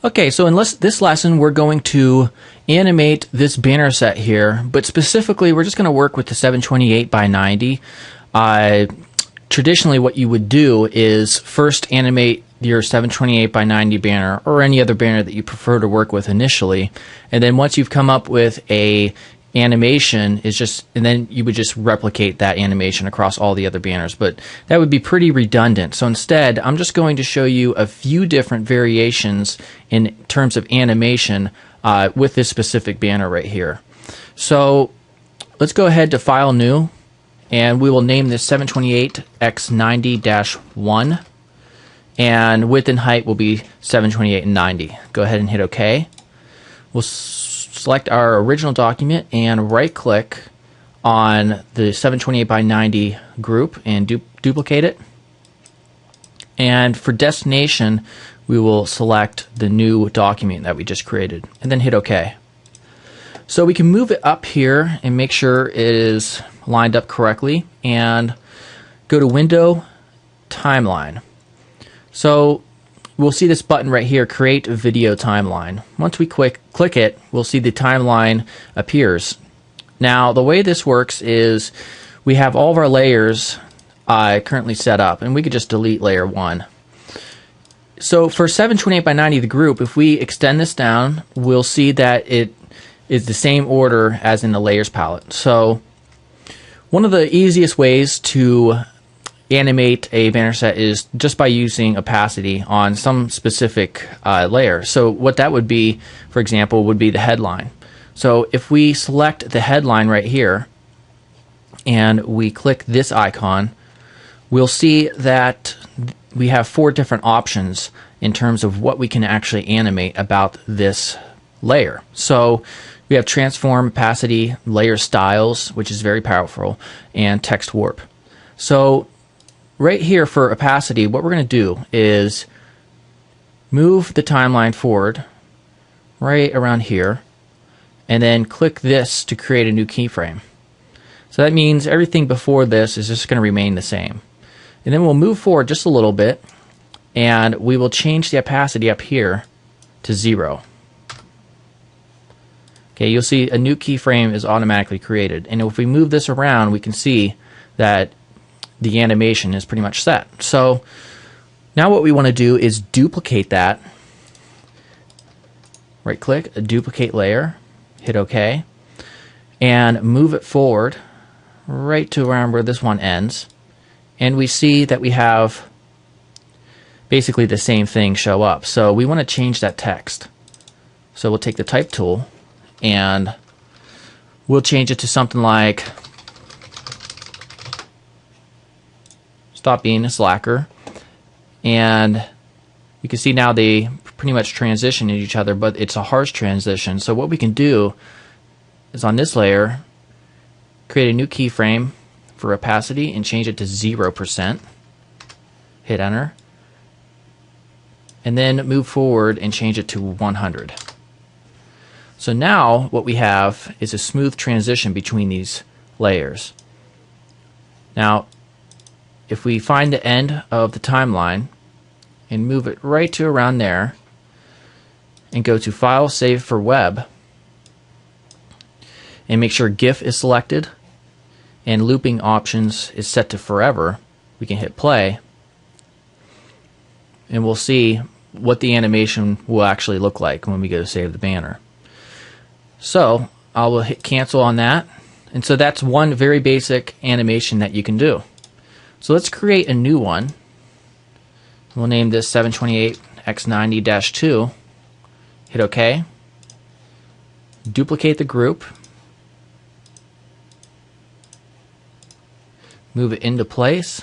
Okay, so in this lesson, we're going to animate this banner set here, but specifically, we're just going to work with the 728 by 90. Traditionally, what you would do is first animate your 728 by 90 banner, or any other banner that you prefer to work with initially, and then once you've come up with a animation, and then you would just replicate that animation across all the other banners, but that would be pretty redundant. So instead, I'm just going to show you a few different variations in terms of animation with this specific banner right here. So let's go ahead to File, New, and we will name this 728x90-1, and width and height will be 728 and 90. Go ahead and hit OK. We'll select our original document and right-click on the 728 by 90 group and duplicate it. And for destination, we will select the new document that we just created and then hit OK. So we can move it up here and make sure it is lined up correctly, and go to Window, Timeline. So we'll see this button right here, Create Video Timeline. Once we click it, we'll see the timeline appears. Now, the way this works is we have all of our layers currently set up, and we could just delete layer 1. So for 728 by 90, the group, if we extend this down, we'll see that it is the same order as in the layers palette. So one of the easiest ways to animate a banner set is just by using opacity on some specific layer. So what that would be, for example, would be the headline. So if we select the headline right here and we click this icon, we'll see that we have 4 different options in terms of what we can actually animate about this layer. So we have transform, opacity, layer styles, which is very powerful, and text warp. So right here for opacity, what we're going to do is move the timeline forward right around here, and then click this to create a new keyframe. So that means everything before this is just going to remain the same. And then we'll move forward just a little bit, and we will change the opacity up here to 0. Okay, you'll see a new keyframe is automatically created. And if we move this around, we can see that the animation is pretty much set. So now what we want to do is duplicate that. Right click, duplicate layer, hit OK, and move it forward right to around where this one ends. And we see that we have basically the same thing show up. So we want to change that text. So we'll take the type tool and we'll change it to something like "Stop being a slacker," and you can see now they pretty much transition in each other, but it's a harsh transition. So what we can do is on this layer create a new keyframe for opacity and change it to 0%. Hit enter, and then move forward and change it to 100. So now what we have is a smooth transition between these layers. Now if we find the end of the timeline and move it right to around there and go to File, Save for Web, and make sure GIF is selected and looping options is set to forever, we can hit play, and we'll see what the animation will actually look like when we go to save the banner. So I will hit cancel on that, and so that's one very basic animation that you can do. So let's create a new one. We'll name this 728x90-2. Hit OK. Duplicate the group. Move it into place.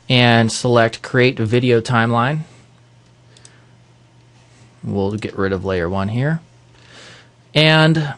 And select Create Video Timeline. We'll get rid of layer 1 here. And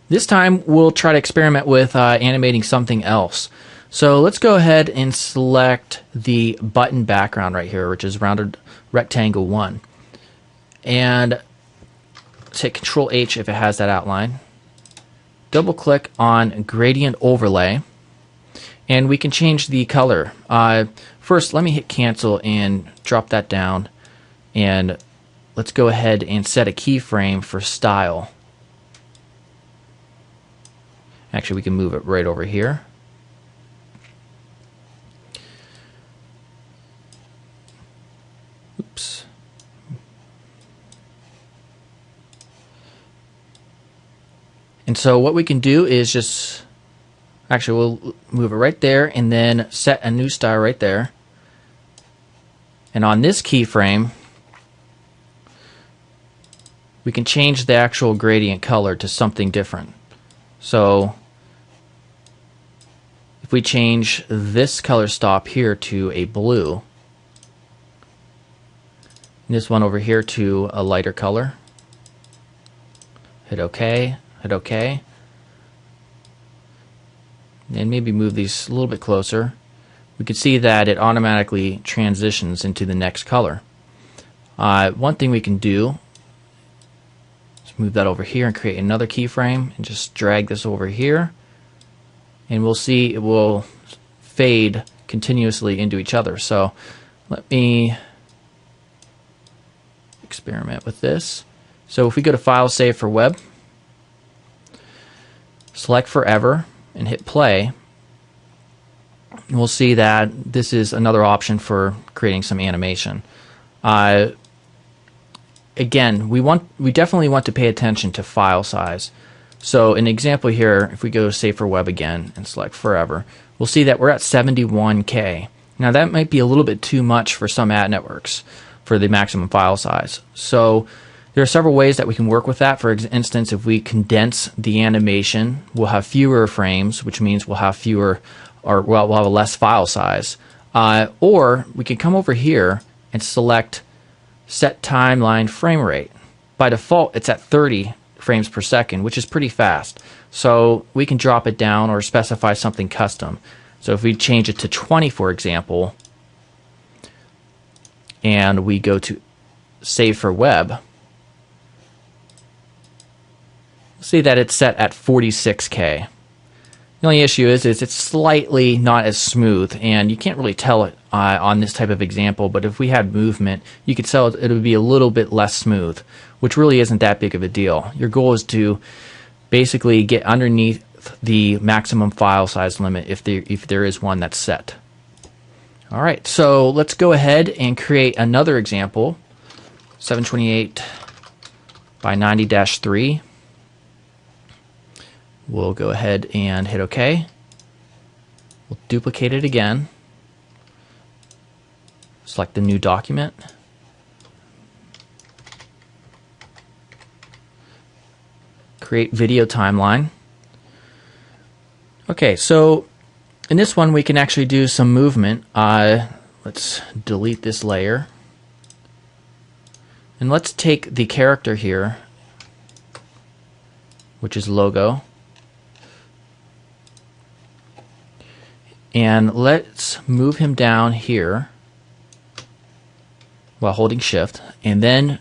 this time we'll try to experiment with animating something else. So let's go ahead and select the button background right here, which is rounded rectangle 1. And let's hit Control H if it has that outline. Double click on Gradient Overlay, and we can change the color. First, let me hit cancel and drop that down. And let's go ahead and set a keyframe for style. Actually, we can move it right over here. Oops. And so what we can do is just, actually we'll move it right there and then set a new style right there. And on this keyframe, we can change the actual gradient color to something different. So if we change this color stop here to a blue, and this one over here to a lighter color, hit OK, hit OK, and maybe move these a little bit closer, we can see that it automatically transitions into the next color. One thing we can do is move that over here and create another keyframe and just drag this over here, and we'll see it will fade continuously into each other. So let me experiment with this. So if we go to File, Save for Web, select Forever and hit play, we'll see that this is another option for creating some animation. Again, we definitely want to pay attention to file size. So an example here, if we go to Save for Web again and select Forever, we'll see that we're at 71K. Now that might be a little bit too much for some ad networks for the maximum file size. So there are several ways that we can work with that. For instance, if we condense the animation, we'll have fewer frames, which means we'll have fewer, or well, we'll have a less file size. Or we can come over here and select Set Timeline Frame Rate. By default, it's at 30 frames per second, which is pretty fast. So we can drop it down or specify something custom. So if we change it to 20, for example, and we go to Save for Web, see that it's set at 46K. The only issue is it's slightly not as smooth, and you can't really tell it on this type of example, but if we had movement, you could tell it would be a little bit less smooth, which really isn't that big of a deal. Your goal is to basically get underneath the maximum file size limit if there is one that's set. Alright, so let's go ahead and create another example, 728 by 90-3. We'll go ahead and hit OK. We'll duplicate it again. Select the new document. Create video timeline. Okay, so in this one we can actually do some movement. Let's delete this layer. And let's take the character here, which is logo, and let's move him down here while holding Shift, and then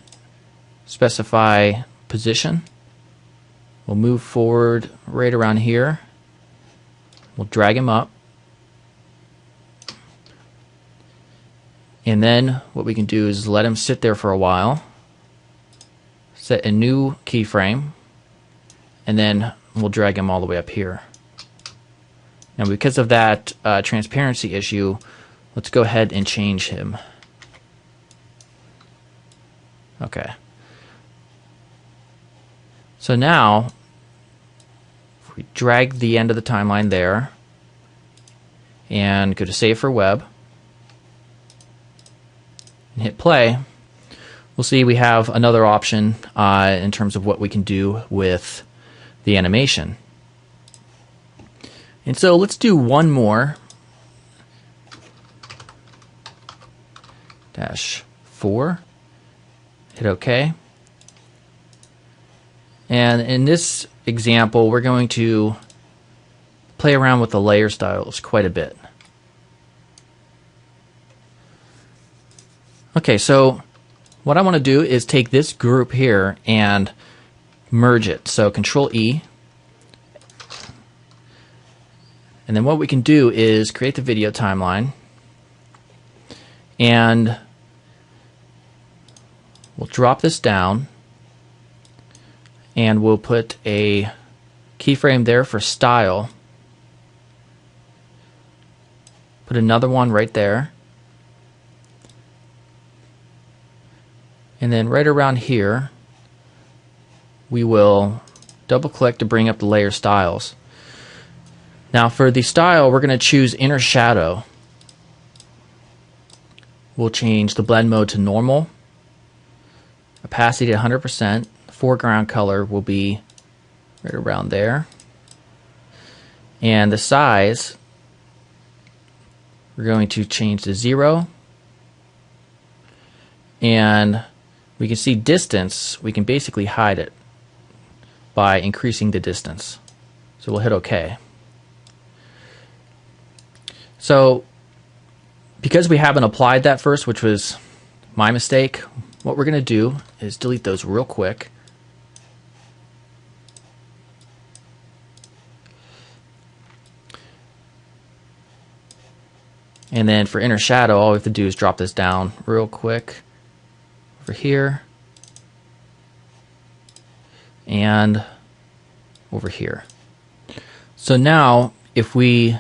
specify position. We'll move forward right around here. We'll drag him up. And then what we can do is let him sit there for a while. Set a new keyframe. And then we'll drag him all the way up here. Now because of that transparency issue, let's go ahead and change him. Okay. So now, if we drag the end of the timeline there and go to Save for Web and hit play, we'll see we have another option in terms of what we can do with the animation. And so let's do one more. -4. Hit OK. And in this example, we're going to play around with the layer styles quite a bit. Okay, so what I want to do is take this group here and merge it. So Control E. And then what we can do is create the video timeline. And We'll drop this down and we'll put a keyframe there for style. Put another one right there. And then right around here, we will double click to bring up the layer styles. Now for the style, we're going to choose inner shadow. We'll change the blend mode to normal, opacity to 100%, foreground color will be right around there, and the size we're going to change to 0, and we can see distance, we can basically hide it by increasing the distance. So we'll hit OK. So because we haven't applied that first, which was my mistake, what we're going to do is delete those real quick. And then for inner shadow, all we have to do is drop this down real quick over here and over here. So now if we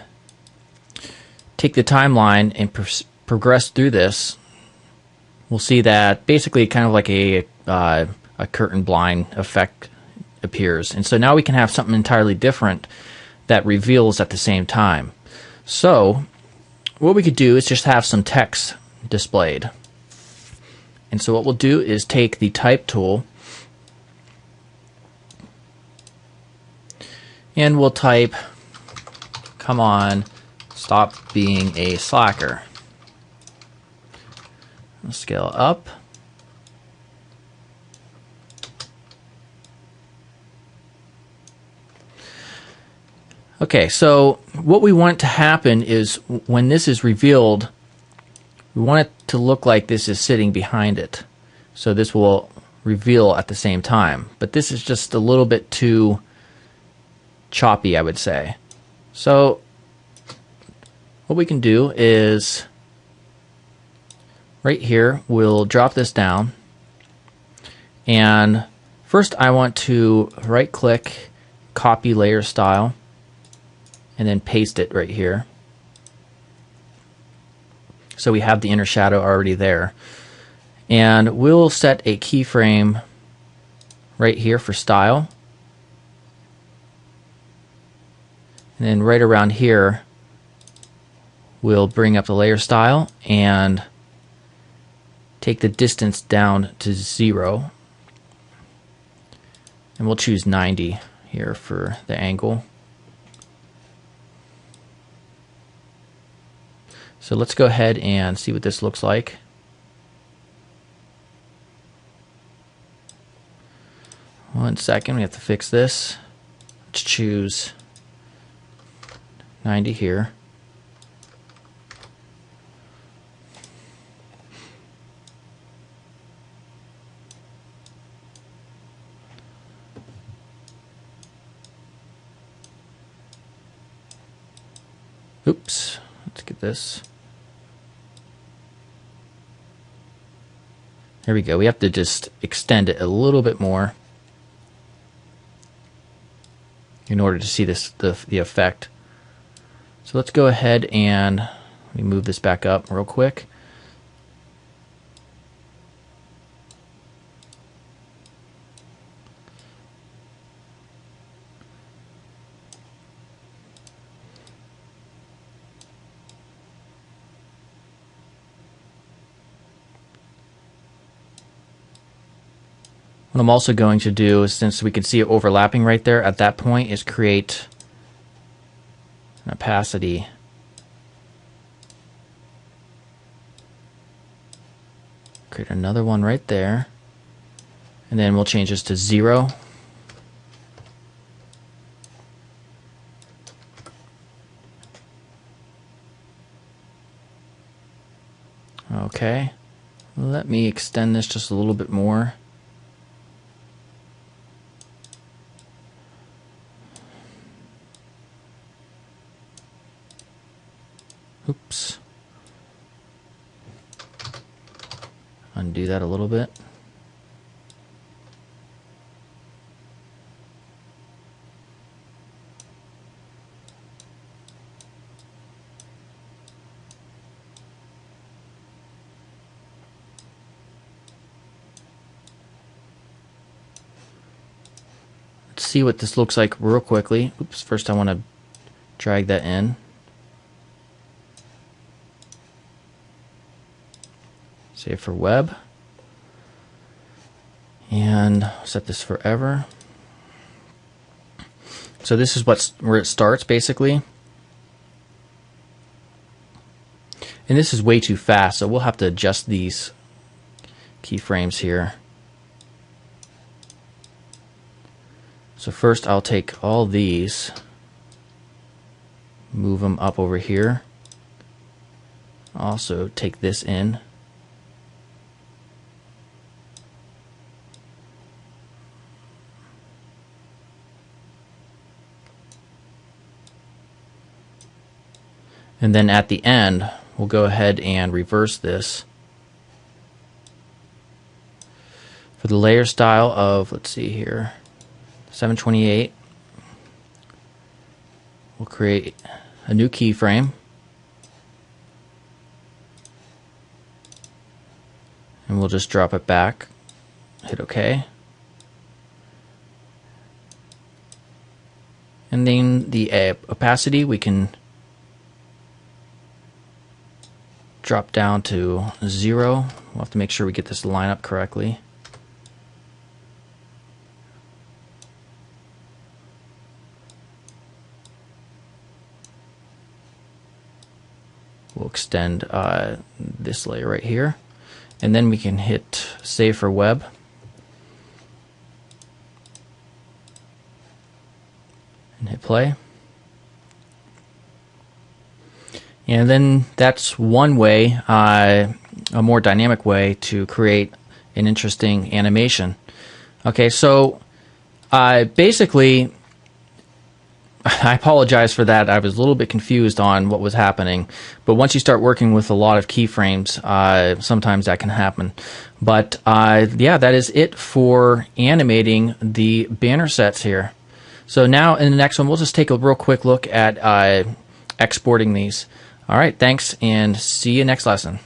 take the timeline and progress through this, we'll see that basically kind of like a curtain blind effect appears. And so now we can have something entirely different that reveals at the same time. So what we could do is just have some text displayed. And so what we'll do is take the type tool and we'll type, "Come on, stop being a slacker." We'll scale up. Okay, so what we want to happen is when this is revealed, we want it to look like this is sitting behind it. So this will reveal at the same time. But this is just a little bit too choppy, I would say. So what we can do is right here, we'll drop this down. And first I want to right click, copy layer style, and then paste it right here. So we have the inner shadow already there. And we'll set a keyframe right here for style. And then right around here, we'll bring up the layer style and take the distance down to 0. And we'll choose 90 here for the angle. So let's go ahead and see what this looks like. One second, we have to fix this. Let's choose 90 here. Oops, let's get this. There we go. We have to just extend it a little bit more in order to see this the effect. So let's go ahead and let me move this back up real quick. What I'm also going to do is, since we can see it overlapping right there at that point, is create an opacity. Create another one right there. And then we'll change this to 0. Okay. Let me extend this just a little bit more. Oops. Undo that a little bit. see what this looks like real quickly. Oops, first I want to drag that in. Save for web. And set this forever. So this is where it starts basically. And this is way too fast, so we'll have to adjust these keyframes here. So first I'll take all these, move them up over here. Also take this in. And then at the end, we'll go ahead and reverse this. For the layer style of, let's see here, 728, we'll create a new keyframe. And we'll just drop it back, hit OK. And then the opacity we can drop down to 0. We'll have to make sure we get this to line up correctly. We'll extend this layer right here, and then we can hit save for web. And hit play. And then that's one way, a more dynamic way to create an interesting animation. Okay, so basically, I apologize for that. I was a little bit confused on what was happening. But once you start working with a lot of keyframes, sometimes that can happen. But yeah, that is it for animating the banner sets here. So now in the next one, we'll just take a real quick look at exporting these. All right, thanks, and see you next lesson.